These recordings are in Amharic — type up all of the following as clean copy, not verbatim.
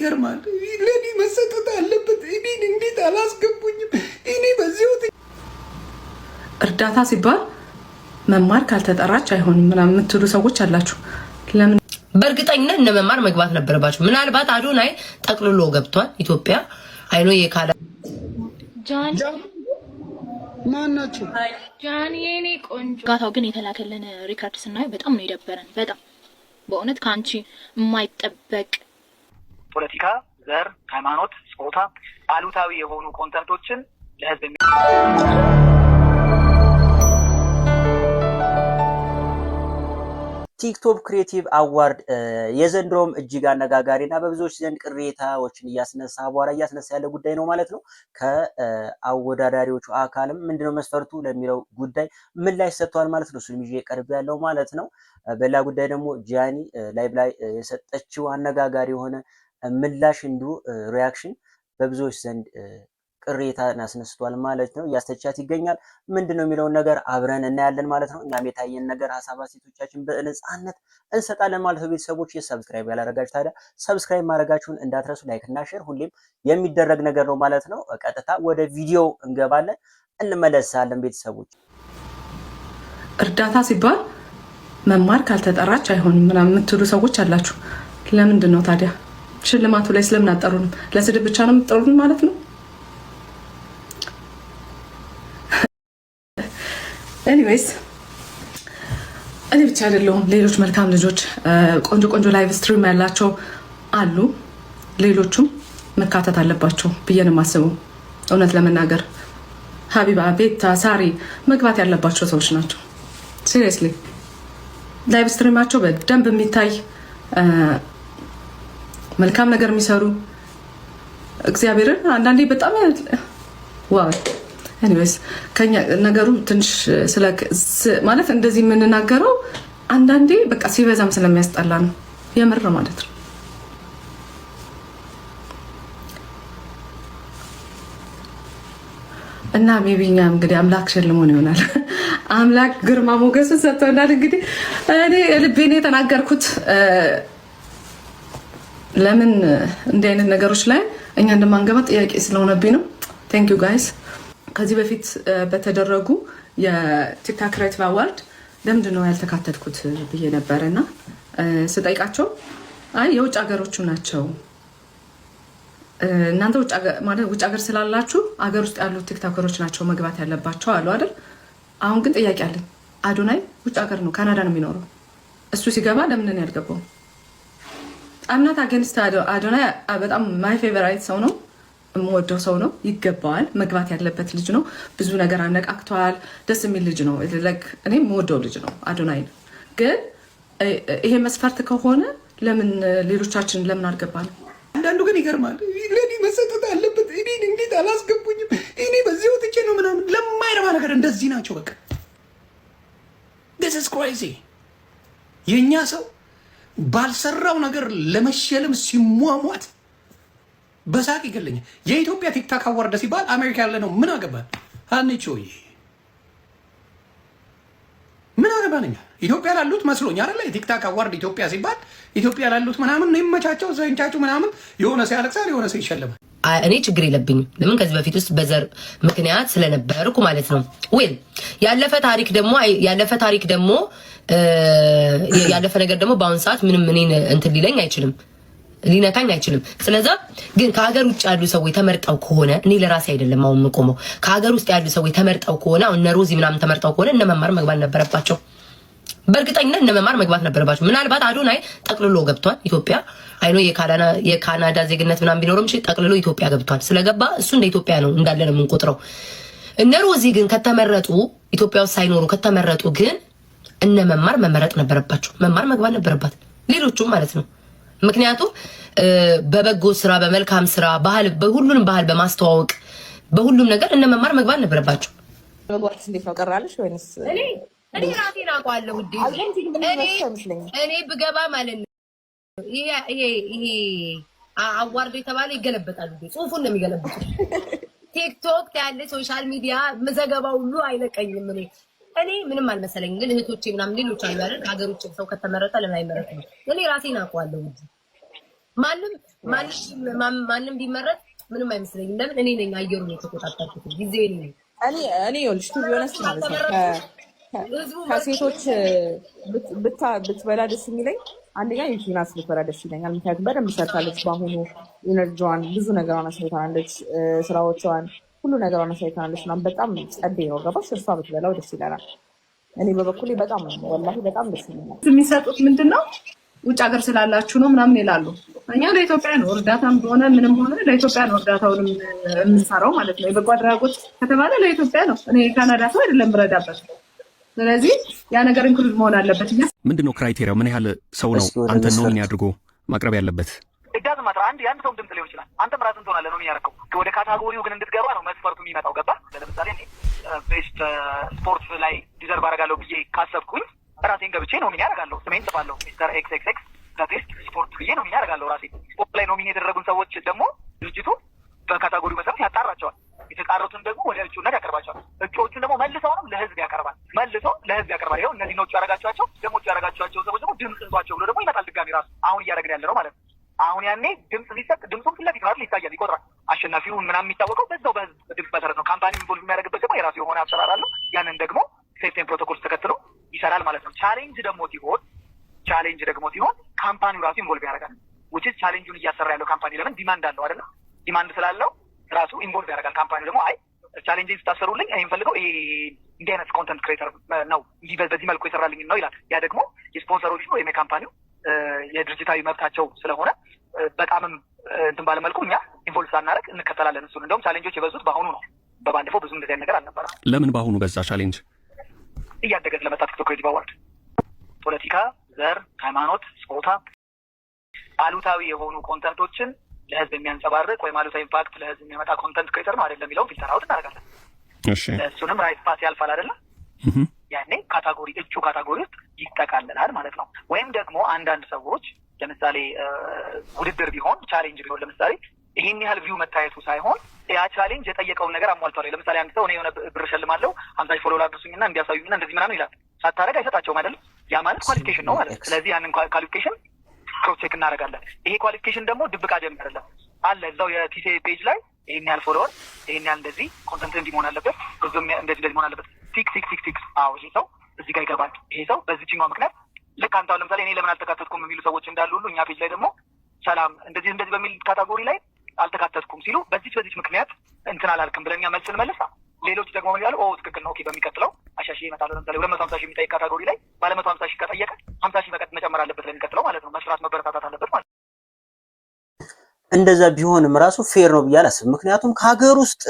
ይገርማል። ለኔ መሰጠት አለበት። እኔን እንዴት አላስገቡኝም? እኔ በዚህው እርዳታ ሲባል መማር ካልተጠራች አይሆንም ምናምን የምትሉ ሰዎች አላችሁ። ለምን? በእርግጠኝነት እነ መማር መግባት ነበረባቸው። ምናልባት አዶናይ ጠቅልሎ ገብቷል ኢትዮጵያ አይኖ የካላ ጃን ማናችሁ ጃን የኔ ቆንጆ ጋታው ግን የተላከልን ሪካርድ ስናየው በጣም ነው የደበረን። በጣም በእውነት ካንቺ የማይጠበቅ ፖለቲካ፣ ዘር፣ ሃይማኖት፣ ጾታ አሉታዊ የሆኑ ኮንተንቶችን ለህዝብ ቲክቶክ ክሬቲቭ አዋርድ የዘንድሮም እጅግ አነጋጋሪና በብዙዎች ዘንድ ቅሬታዎችን እያስነሳ ያለ ጉዳይ ነው ማለት ነው። ከአወዳዳሪዎቹ አካልም ምንድነው መስፈርቱ ለሚለው ጉዳይ ምላሽ ሰጥቷል ማለት ነው። እሱን ይዤ ቀርብ ያለው ማለት ነው። በሌላ ጉዳይ ደግሞ ጂያኒ ላይቭ ላይ የሰጠችው አነጋጋሪ የሆነ ምላሽ እንዲሁ ሪያክሽን በብዙዎች ዘንድ ቅሬታን አስነስቷል ማለት ነው። እያስተቻት ይገኛል። ምንድነው የሚለውን ነገር አብረን እናያለን ማለት ነው። እናም የታየን ነገር ሀሳብ አስተያየቶቻችን በነፃነት እንሰጣለን ማለት ነው። ቤተሰቦች ሰብስክራይብ ያላደረጋችሁ ታዲያ ሰብስክራይብ ማድረጋችሁን እንዳትረሱ። ላይክ እና ሼር ሁሌም የሚደረግ ነገር ነው ማለት ነው። ቀጥታ ወደ ቪዲዮ እንገባለን፣ እንመለሳለን። ቤተሰቦች እርዳታ ሲባል መማር ካልተጠራች አይሆንም ምናምን የምትሉ ሰዎች አላችሁ። ለምንድን ነው ታዲያ ሽልማቱ ላይ ስለምን አጠሩንም? ለስድብ ብቻ ነው የምትጠሩን ማለት ነው? ኤኒዌይስ እኔ ብቻ አይደለሁም፣ ሌሎች መልካም ልጆች ቆንጆ ቆንጆ ላይቭ ስትሪም ያላቸው አሉ። ሌሎቹም መካተት አለባቸው ብዬ ነው የማስበው። እውነት ለመናገር ሀቢባ፣ ቤታ፣ ሳሪ መግባት ያለባቸው ሰዎች ናቸው። ሲሪየስሊ ላይቭ ስትሪማቸው በደንብ የሚታይ መልካም ነገር የሚሰሩ እግዚአብሔርን አንዳንዴ በጣም ዋው። ኤኒዌይስ ከኛ ነገሩ ትንሽ ማለት እንደዚህ የምንናገረው አንዳንዴ በቃ ሲበዛም ስለሚያስጠላ ነው፣ የምር ማለት ነው። እና ሜቢኛም እንግዲህ አምላክ ሸልሞን ይሆናል። አምላክ ግርማ ሞገስን ሰጥቶናል። እንግዲህ እኔ ልቤን የተናገርኩት ለምን እንዲህ አይነት ነገሮች ላይ እኛ እንደማንገባ ጥያቄ ስለሆነብኝ ነው። ቴንክ ዩ ጋይስ። ከዚህ በፊት በተደረጉ የቲክቶክ ክሬቲቭ አዋርድ ለምንድን ነው ያልተካተትኩት ብዬ ነበረ እና ስጠይቃቸው አይ የውጭ ሀገሮቹ ናቸው እናንተ ውጭ ሀገር ስላላችሁ ሀገር ውስጥ ያሉት ቲክቶከሮች ናቸው መግባት ያለባቸው አሉ አይደል? አሁን ግን ጥያቄ አለኝ። አዶናይ ውጭ ሀገር ነው፣ ካናዳ ነው የሚኖረው። እሱ ሲገባ ለምን ያልገባው? አምናት አገንስት አዶናይ በጣም ማይ ፌቨራይት ሰው ነው፣ የምወደው ሰው ነው። ይገባዋል፣ መግባት ያለበት ልጅ ነው። ብዙ ነገር አነቃቅተዋል። ደስ የሚል ልጅ ነው። እኔ የምወደው ልጅ ነው አዶናይ። ግን ይሄ መስፈርት ከሆነ ለምን ሌሎቻችን ለምን አልገባንም? አንዳንዱ ግን ይገርማል። ለኔ መሰጠት አለበት። እኔን እንዴት አላስገቡኝም? እኔ በዚህ ወጥቼ ነው ምናምን ለማይረባ ነገር እንደዚህ ናቸው። በቃ this is crazy። የኛ ሰው ባልሰራው ነገር ለመሸለም ሲሟሟት በሳቅ ይገለኛል። የኢትዮጵያ ቲክቶክ አዋርድ ሲባል አሜሪካ ያለ ነው ምን አገባን? አንቺ ምን አገባንኛ? ኢትዮጵያ ላሉት መስሎኝ አይደለ? የቲክቶክ አዋርድ ኢትዮጵያ ሲባል ኢትዮጵያ ላሉት ምናምን ነው ይመቻቸው፣ ዘንቻቹ ምናምን የሆነ ሰው ያለቅሳል፣ የሆነ ሰው ይሸለማል። እኔ ችግር የለብኝም። ለምን ከዚህ በፊት ውስጥ በዘር ምክንያት ስለነበርኩ ማለት ነው። ወይ ያለፈ ታሪክ ደግሞ ያለፈ ነገር ደግሞ በአሁን ሰዓት ምንም እኔን እንትን ሊለኝ አይችልም፣ ሊነካኝ አይችልም። ስለዚህ ግን ከሀገር ውጭ ያሉ ሰዎች ተመርጠው ከሆነ እኔ ለራሴ አይደለም አሁን የምቆመው። ከሀገር ውስጥ ያሉ ሰዎች ተመርጠው ከሆነ አሁን እነ ሮዚ ምናምን ተመርጠው ከሆነ እነ መማር መግባት ነበረባቸው። በእርግጠኝነት እነ መማር መግባት ነበረባቸው። ምናልባት አዶናይ ጠቅልሎ ገብቷል ኢትዮጵያ አይኖ የካናዳ ዜግነት ምናምን ቢኖርም ጠቅልሎ ኢትዮጵያ ገብቷል። ስለገባ እሱ እንደ ኢትዮጵያ ነው እንዳለ ነው የምንቆጥረው። እነ ሮዚ ግን ከተመረጡ ኢትዮጵያ ውስጥ ሳይኖሩ ከተመረጡ ግን እነ መማር መመረጥ ነበረባቸው። መማር መግባት ነበረባት፣ ሌሎቹም ማለት ነው። ምክንያቱም በበጎ ስራ፣ በመልካም ስራ፣ ባህል፣ በሁሉንም ባህል በማስተዋወቅ በሁሉም ነገር እነ መማር መግባት ነበረባቸው። መግባት እንዴት ነው ቀራለሽ ወይንስ? እኔ ራሴን አውቀዋለሁ ውዴ። እኔ ብገባ ማለት ነው ይሄ አዋርዶ የተባለ ይገለበጣል። ጽሁፉን ነው የሚገለብጡት። ቲክቶክ ያለ ሶሻል ሚዲያ ዘገባ ሁሉ አይለቀኝም። እኔ ምንም አልመሰለኝም። ግን እህቶቼ ምናምን ሌሎች አሉ አይደል? ሀገር ውጭ ሰው ከተመረጠ ለምን አይመረጥም? እኔ ራሴን አውቀዋለሁ ውዴ። ማንም ቢመረጥ ምንም አይመስለኝም። ለምን እኔ ነኝ አየሩን የተቆጣጠርኩት ጊዜ ነኝ። እኔ ይኸውልሽ ቱ ቢሆንስ ማለት ነው ከሴቶች ብትበላ ደስ የሚለኝ አንደኛ ዩቲናስ ብትበላ ደስ ይለኛል። ምክንያቱም በደንብ ሰርታለች። በአሁኑ ኢነርጂዋን ብዙ ነገሯን አሳይታናለች። ስራዎቿን ሁሉ ነገሯን አሳይታናለች። ምናምን በጣም ጸዴ ነው። ገባሽ? እሷ ብትበላው ደስ ይለናል። እኔ በበኩሌ በጣም ወላሂ በጣም ደስ ይለኛል። የሚሰጡት ምንድን ነው ውጭ ሀገር ስላላችሁ ነው ምናምን ይላሉ። እኛ ለኢትዮጵያ ነው እርዳታም ሆነ ምንም ሆነ ለኢትዮጵያ ነው እርዳታውን የምንሰራው ማለት ነው። የበጎ አድራጎት ከተባለ ለኢትዮጵያ ነው። እኔ ካናዳ ሰው አይደለም ብረዳበት። ስለዚህ ያ ነገር ኢንክሉድ መሆን አለበት። ምንድነው ክራይቴሪያው? ምን ያህል ሰው ነው አንተን ኖሚኒ አድርጎ ማቅረብ ያለበት? እዳዝ ማጥራ የአንድ ሰው ድምፅ ሊሆን ይችላል። አንተም ራስን ትሆናለህ ነው የሚያደርገው። ወደ ካታጎሪው ግን እንድትገባ ነው መስፈርቱ የሚመጣው። ገባ? ለምሳሌ እኔ ቤስት ስፖርት ላይ ዲዘርቭ አደርጋለሁ ብዬ ካሰብኩኝ ራሴን ገብቼ ኖሚኒ አደርጋለሁ። ስሜን ጽፋለሁ። ሚስተር ኤክስ ኤክስ ኤክስ ቤስት ስፖርት ብዬ ኖሚኒ አደርጋለሁ። ራሴ ስፖርት ላይ ኖሚኒ የተደረጉን ሰዎች ደግሞ ድርጅቱ በካታጎሪው መሰረት ያጣራቸዋል። የተጣሩትን ደግሞ ወደ እጩነት ያቀርባቸዋል። እጩዎቹን ደግሞ መልሰውንም ለህዝብ ያቀርባል። ይኸው እነዚህ ነው ያደረጋቸዋቸው። ደግሞ ያደረጋቸዋቸው ሰዎች ደግሞ ድምፅ እንሷቸው ብሎ ደግሞ ይመጣል ድጋሚ ራሱ አሁን እያደረግን ያለ ነው ማለት ነው። አሁን ያኔ ድምፅ ሊሰጥ ድምፁም ፊት ለፊት ማለት ይታያል፣ ይቆጥራል። አሸናፊውን ምናምን የሚታወቀው በዛው በህዝብ ድምፅ መሰረት ነው። ካምፓኒ ኢንቮልቭ የሚያደርግበት ደግሞ የራሱ የሆነ አሰራር አለው። ያንን ደግሞ ሴፍቲን ፕሮቶኮልስ ተከትሎ ይሰራል ማለት ነው። ቻሌንጅ ደግሞ ሲሆን ካምፓኒው ራሱ ኢንቮልቭ ያደርጋል። ውጭ ቻሌንጁን እያሰራ ያለው ካምፓኒ ለምን ዲማንድ አለው አይደለም? ዲማንድ ስላለው ራሱ ኢንቮልቭ ያደርጋል። ካምፓኒው ደግሞ አይ ቻሌንጅን ስታሰሩልኝ እኔ የምፈልገው ይሄ እንዲህ አይነት ኮንተንት ክሬተር ነው እንዲህ በዚህ መልኩ የሰራልኝ ነው ይላል። ያ ደግሞ የስፖንሰሮች ወይም የካምፓኒው የድርጅታዊ መብታቸው ስለሆነ በጣምም እንትን ባለመልኩ እኛ ኢንቮልቭ ሳናደርግ እንከተላለን እሱን። እንደውም ቻሌንጆች የበዙት በአሁኑ ነው። በባለፈው ብዙ እንደዚህ ነገር አልነበረም። ለምን በአሁኑ በዛ ቻሌንጅ? እያደገ ስለመጣ ቲክቶክ ክሬቲቭ አዋርድ ፖለቲካ፣ ዘር፣ ሃይማኖት፣ ጾታ አሉታዊ የሆኑ ኮንተንቶችን ለህዝብ የሚያንጸባርቅ ወይም አሉታዊ ኢምፓክት ለህዝብ የሚያመጣ ኮንተንት ክሬተር ነው አይደለም የሚለውን ፊልተር አውት እናደርጋለን። እሱንም ራይት ፓስ ያልፋል አይደለም ያኔ ካታጎሪ እጩ ካታጎሪ ውስጥ ይጠቃልላል ማለት ነው። ወይም ደግሞ አንዳንድ ሰዎች ለምሳሌ ውድድር ቢሆን ቻሌንጅ ቢሆን ለምሳሌ ይሄን ያህል ቪው መታየቱ ሳይሆን ያ ቻሌንጅ የጠየቀውን ነገር አሟልቷል። ለምሳሌ አንድ ሰው እኔ የሆነ ብር እሸልማለሁ 50 ፎሎወር አድርሱኝና እንዲያሳዩኝና እንደዚህ ምናምን ይላል። ሳታረግ አይሰጣቸውም አይደለም? ያ ማለት ኳሊፊኬሽን ነው ማለት። ስለዚህ ያንን ኳሊፊኬሽን ክሮስ ቼክ እናደርጋለን። ይሄ ኳሊፊኬሽን ደግሞ ድብቅ አጀንዳ አይደለም አለ እዛው የቲሴ ፔጅ ላይ ይሄን ያህል ፎሎወር፣ ይሄን ያህል እንደዚህ ኮንተንት እንዲህ መሆን አለበት፣ ብዙም እንደዚህ መሆን አለበት። ቲክስ አዎ ይሄ ሰው እዚህ ጋር ይገባል። ይሄ ሰው በዚህኛው ምክንያት ልክ አንተ ለምሳሌ እኔ ለምን አልተካተትኩም የሚሉ ሰዎች እንዳሉ ሁሉ እኛ ፔጅ ላይ ደግሞ ሰላም እንደዚህ በሚል ካታጎሪ ላይ አልተካተትኩም ሲሉ በዚህ ምክንያት እንትን አላልክም ብለን እኛ መልስ እንመልሳ። ሌሎች ደግሞ ምን ይላሉ? ትክክል ነው፣ ኦኬ በሚቀጥለው አሻሽዬ እመጣለሁ። ለምሳሌ 250 ሺህ የሚጠይቅ ካታጎሪ ላይ ባለ 150 ሺህ ከጠየቀ 50 ሺህ መጨመር አለበት ለሚቀጥለው ማለት ነው። መስራት መበረታታት አለበት ማለት ነው። እንደዛ ቢሆንም ራሱ ፌር ነው ብዬ አላስብም። ምክንያቱም ከሀገር ውስጥ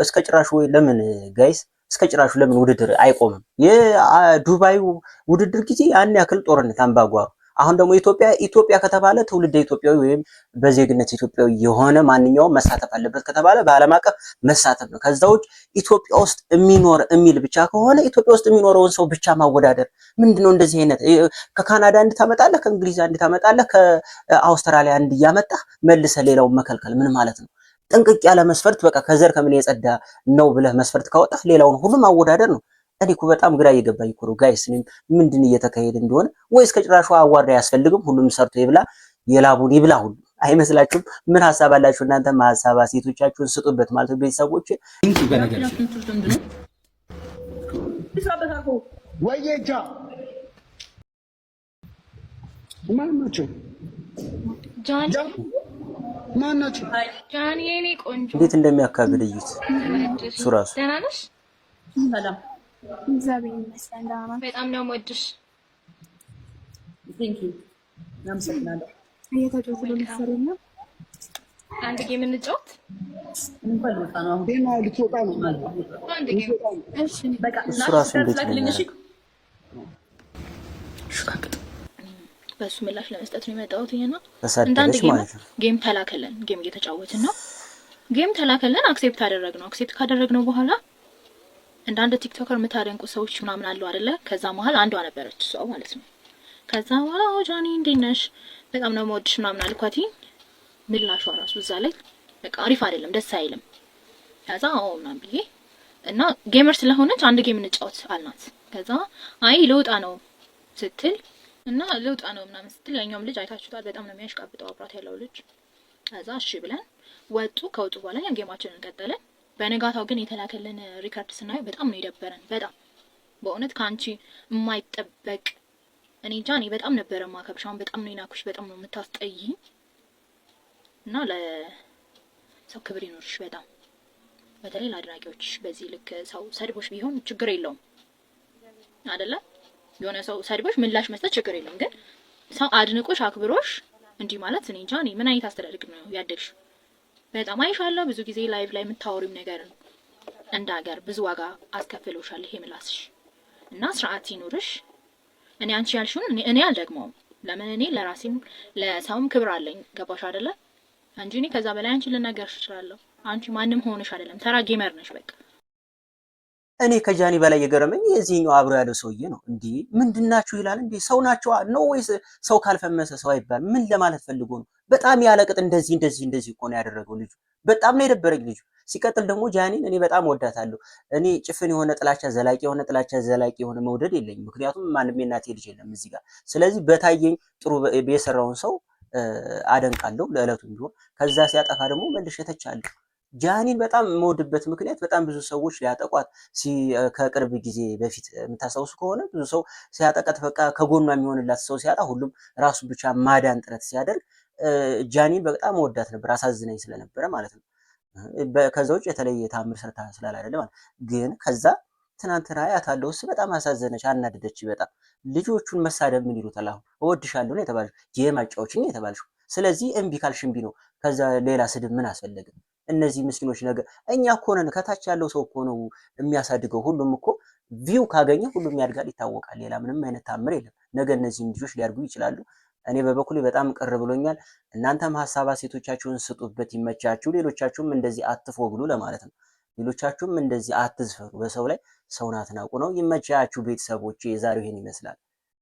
እስከ ጭራሹ ወይ ለምን ጋይስ እስከ ጭራሹ ለምን ውድድር አይቆምም? የዱባዩ ውድድር ጊዜ ያን ያክል ጦርነት አምባጓሩ። አሁን ደግሞ ኢትዮጵያ ከተባለ ትውልደ ኢትዮጵያዊ ወይም በዜግነት ኢትዮጵያዊ የሆነ ማንኛውም መሳተፍ አለበት ከተባለ በዓለም አቀፍ መሳተፍ ነው። ከዛ ውጭ ኢትዮጵያ ውስጥ የሚኖር የሚል ብቻ ከሆነ ኢትዮጵያ ውስጥ የሚኖረውን ሰው ብቻ ማወዳደር ምንድነው? እንደዚህ አይነት ከካናዳ አንድ ታመጣለህ፣ ከእንግሊዝ አንድ ታመጣለህ፣ ከአውስትራሊያ አንድ እያመጣህ መልሰ ሌላውን መከልከል ምን ማለት ነው? ጥንቅቅ ያለ መስፈርት በቃ ከዘር ከምን የጸዳ ነው ብለህ መስፈርት ካወጣህ ሌላውን ሁሉ ማወዳደር ነው። እኔ እኮ በጣም ግራ እየገባኝ እኮ ነው ጋይስ። ምንድን እየተካሄደ እንደሆነ ወይስ ከጭራሹ አዋርድ አያስፈልግም? ሁሉም ሰርቶ ይብላ፣ የላቡን ይብላ ሁሉ አይመስላችሁም? ምን ሀሳብ አላችሁ እናንተ? ሀሳብ ሴቶቻችሁን ስጡበት ማለት ነው። ቤተሰቦች ወየጃ ማናቸው ማናቸው ጃኒ የኔ ቆንጆ እንዴት እንደሚያካብድ እዩት። እሱ ራሱ ሰላም እግዚአብሔር ይመስገን ደህና ነኝ። በጣም ነው የምወድሽ። ቴንክ ዩ አመሰግናለሁ። እየተደወለ ልትሰሪና አንድ ጌም እንጫወት። እንኳን ወጣ ነው አሁን ዴማ ልትወጣ ነው። አንድ ጌም እሺ። በቃ እሱ ራሱ እንዴት ነው በሱ ምላሽ ለመስጠት ነው የመጣሁት። እና እንዳንድ ጌም ተላከለን። ጌም እየተጫወትን ነው። ጌም ተላከለን። አክሴፕት አደረግነው። አክሴፕት ካደረግነው በኋላ እንዳንድ ቲክቶከር የምታደንቁ ሰዎች ምናምን አሉ አይደለ? ከዛ መሀል አንዷ ነበረች ሰው ማለት ነው። ከዛ በኋላ ጃኒ እንዴት ነሽ? በጣም ነው የምወድሽ ምናምን አልኳት። ምላሿ ራሱ እዛ ላይ በቃ አሪፍ አይደለም፣ ደስ አይልም። ከዛ ምናምን ብዬ እና ጌመር ስለሆነች አንድ ጌም እንጫወት አልናት። ከዛ አይ ልወጣ ነው ስትል እና ልውጣ ነው ምናምን ስትል ያኛውም ልጅ አይታችሁታል፣ በጣም ነው የሚያሽቃብጠው አብራት ያለው ልጅ። ከዛ እሺ ብለን ወጡ። ከወጡ በኋላ ያን ጌማችንን ቀጠለን። በነጋታው ግን የተላከልን ሪከርድ ስናየው በጣም ነው የደበረን። በጣም በእውነት ከአንቺ የማይጠበቅ እኔ እንጃ፣ እኔ በጣም ነበረ ማከብሽ። አሁን በጣም ነው የናኩሽ፣ በጣም ነው የምታስጠይ እና ለሰው ክብር ይኖርሽ በጣም በተለይ ለአድናቂዎችሽ። በዚህ ልክ ሰው ሰድቦሽ ቢሆን ችግር የለውም አይደለ? የሆነ ሰው ሰድቦሽ ምላሽ መስጠት ችግር የለውም። ግን ሰው አድንቆሽ አክብሮሽ እንዲህ ማለት እኔ እንጃ፣ እኔ ምን አይነት አስተዳደግ ነው ያደግሽ? በጣም አይሻለሁ። ብዙ ጊዜ ላይቭ ላይ የምታወሪው ነገር ነው እንደ ሀገር ብዙ ዋጋ አስከፍሎሻል ይሄ ምላስሽ እና ስርዓት ይኑርሽ። እኔ አንቺ ያልሽውን እኔ አልደግመውም። ለምን እኔ ለራሴም ለሰውም ክብር አለኝ። ገባሽ አይደለ? እንጂ እኔ ከዛ በላይ አንቺ ልናገርሽ እችላለሁ። አንቺ ማንም ሆነሽ አይደለም፣ ተራ ጌመር ነሽ በቃ። እኔ ከጃኒ በላይ የገረመኝ የዚህኛው አብሮ ያለው ሰውዬ ነው። እንዴ ምንድናችሁ ይላል እንዴ? ሰው ናቸው ነው ወይስ ሰው ካልፈመሰ ሰው አይባል? ምን ለማለት ፈልጎ ነው? በጣም ያለቅጥ እንደዚህ እኮ ነው ያደረገው ልጁ። በጣም ነው የደበረኝ ልጁ። ሲቀጥል ደግሞ ጃኒን እኔ በጣም ወዳታለሁ። እኔ ጭፍን የሆነ ጥላቻ፣ ዘላቂ የሆነ መውደድ የለኝም። ምክንያቱም ማንም የእናቴ ልጅ የለም እዚህ ጋር። ስለዚህ በታየኝ ጥሩ የሰራውን ሰው አደንቃለሁ ለዕለቱም ቢሆን። ከዛ ሲያጠፋ ደግሞ መልሼ ተቻለሁ። ጃኒን በጣም የምወድበት ምክንያት በጣም ብዙ ሰዎች ሊያጠቋት ከቅርብ ጊዜ በፊት የምታስታውሱ ከሆነ ብዙ ሰው ሲያጠቃት በቃ ከጎኗ የሚሆንላት ሰው ሲያጣ ሁሉም ራሱ ብቻ ማዳን ጥረት ሲያደርግ ጃኒን በጣም ወዳት ነበር፣ አሳዝናኝ ስለነበረ ማለት ነው። ከዛ ውጭ የተለየ ታምር ሰርታ ስላላደለ ማለት ግን ከዛ ትናንትና አያታለሁ እሱ በጣም አሳዘነች፣ አናደደች በጣም። ልጆቹን መሳደብ ምን ይሉታል? አሁን እወድሻለሁ ነው የተባልሽው፣ የማጫዎችን ነው የተባልሽው። ስለዚህ እምቢ ካልሽ እምቢ ነው። ከዛ ሌላ ስድብ ምን አስፈለገ? እነዚህ ምስኪኖች ነገር እኛ እኮ ነን፣ ከታች ያለው ሰው እኮ ነው የሚያሳድገው። ሁሉም እኮ ቪው ካገኘ ሁሉም ያድጋል፣ ይታወቃል። ሌላ ምንም አይነት ታምር የለም። ነገ እነዚህም ልጆች ሊያድጉ ይችላሉ። እኔ በበኩሌ በጣም ቅር ብሎኛል። እናንተም ሀሳብ አስተያየቶቻችሁን ስጡበት፣ ይመቻችሁ። ሌሎቻችሁም እንደዚህ አትፎግሉ ለማለት ነው። ሌሎቻችሁም እንደዚህ አትዝፈሩ በሰው ላይ። ሰውን አትናቁ ነው። ይመቻችሁ ቤተሰቦቼ። የዛሬው ይሄን ይመስላል።